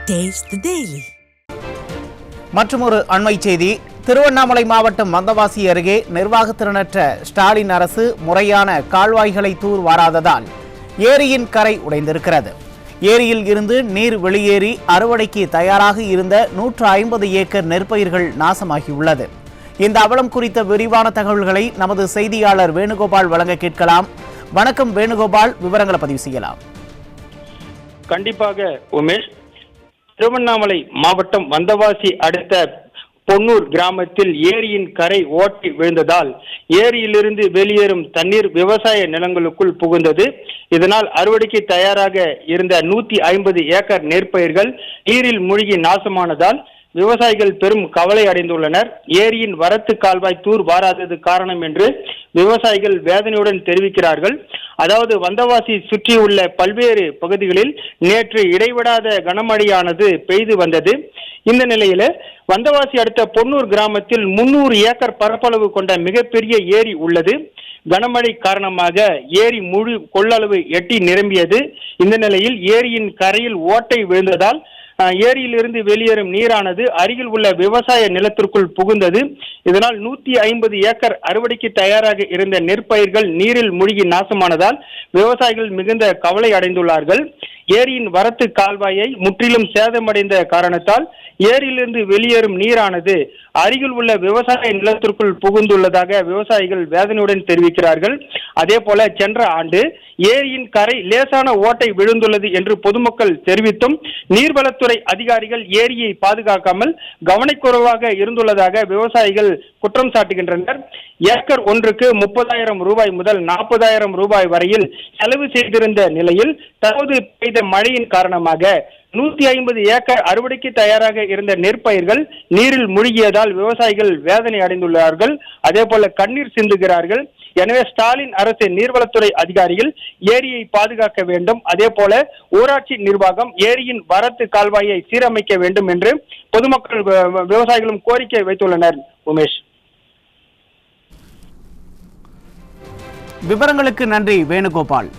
Taste the Daily. மற்றொரு அண்மை செய்தி. திருவண்ணாமலை மாவட்டம் வந்தவாசி அருகே நிர்வாகத்திறனற்ற ஸ்டாலின் அரசு முறையான கால்வாய்களை தூர்வாராததால் ஏரியின் கரை உடைந்திருக்கிறது. ஏரியில் இருந்து நீர் வெளியேறி அறுவடைக்கு தயாராக இருந்த 150 ஏக்கர் நெற்பயிர்கள் நாசமாகியுள்ளது. இந்த அவலம் குறித்த விரிவான தகவல்களை நமது செய்தியாளர் வேணுகோபால் வழங்க கேட்கலாம். வணக்கம் வேணுகோபால், விவரங்களை பதிவு செய்யலாம். கண்டிப்பாக உமேஷ், திருவண்ணாமலை மாவட்டம் வந்தவாசி அடுத்த பொன்னூர் கிராமத்தில் ஏரியின் கரை ஓட்டி விழுந்ததால் ஏரியிலிருந்து வெளியேறும் தண்ணீர் விவசாய நிலங்களுக்குள் புகுந்தது. இதனால் அறுவடைக்கு தயாராக இருந்த 150 ஏக்கர் நெற்பயிர்கள் நீரில் மூழ்கி நாசமானதால் விவசாயிகள் பெரும் கவலை அடைந்துள்ளனர். ஏரியின் வரத்து கால்வாய் தூர் வாராதது காரணம் என்று விவசாயிகள் வேதனையுடன் தெரிவிக்கிறார்கள். அதாவது வந்தவாசி சுற்றியுள்ள பல்வேறு பகுதிகளில் நேற்று இடைவிடாத கனமழையானது பெய்து வந்தது. இந்த நிலையில வந்தவாசி அடுத்த பொன்னூர் கிராமத்தில் 300 ஏக்கர் பரப்பளவு கொண்ட மிகப்பெரிய ஏரி உள்ளது. கனமழை காரணமாக ஏரி முழு கொள்ளளவு எட்டி நிரம்பியது. இந்த நிலையில் ஏரியின் கரையில் ஓட்டை விழுந்ததால் ஏரியிலிருந்து வெளியேறும் நீரானது அருகில் உள்ள விவசாய நிலத்திற்குள் புகுந்தது. இதனால் 150 ஏக்கர் அறுவடைக்கு தயாராக இருந்த நெற்பயிர்கள் நீரில் மூழ்கி நாசமானதால் விவசாயிகள் மிகுந்த கவலை அடைந்துள்ளார்கள். ஏரியின் வரத்து கால்வாயை முற்றிலும் சேதமடைந்த காரணத்தால் ஏரியிலிருந்து வெளியேறும் நீரானது அருகில் உள்ள விவசாய நிலத்திற்குள் புகுந்துள்ளதாக விவசாயிகள் வேதனையுடன் தெரிவிக்கிறார்கள். அதே போல சென்ற ஆண்டு ஏரியின் கரை லேசான ஓட்டை விழுந்துள்ளது என்று பொதுமக்கள் தெரிவித்தும் நீர்வளத்துறை அதிகாரிகள் ஏரியை பாதுகாக்காமல் கவனக்குறைவாக இருந்துள்ளதாக விவசாயிகள் குற்றம் சாட்டுகின்றனர். ஏக்கர் ஒன்றுக்கு 30,000 ரூபாய் முதல் 40,000 ரூபாய் வரையில் செலவு செய்திருந்த நிலையில் தற்போது பெய்த மழையின் காரணமாக 150 ஏக்கர் அறுவடைக்கு தயாராக இருந்த நெற்பயிர்கள் நீரில் மூழ்கியதால் விவசாயிகள் வேதனை அடைந்துள்ளார்கள். அதே போல கண்ணீர் சிந்துகிறார்கள். எனவே ஸ்டாலின் அரசு நீர்வளத்துறை அதிகாரிகள் ஏரியை பாதுகாக்க வேண்டும். அதே போல ஊராட்சி நிர்வாகம் ஏரியின் வரத்து கால்வாயை சீரமைக்க வேண்டும் என்று பொதுமக்கள் விவசாயிகளும் கோரிக்கை வைத்துள்ளனர். உமேஷ், விவரங்களுக்கு நன்றி வேணுகோபால்.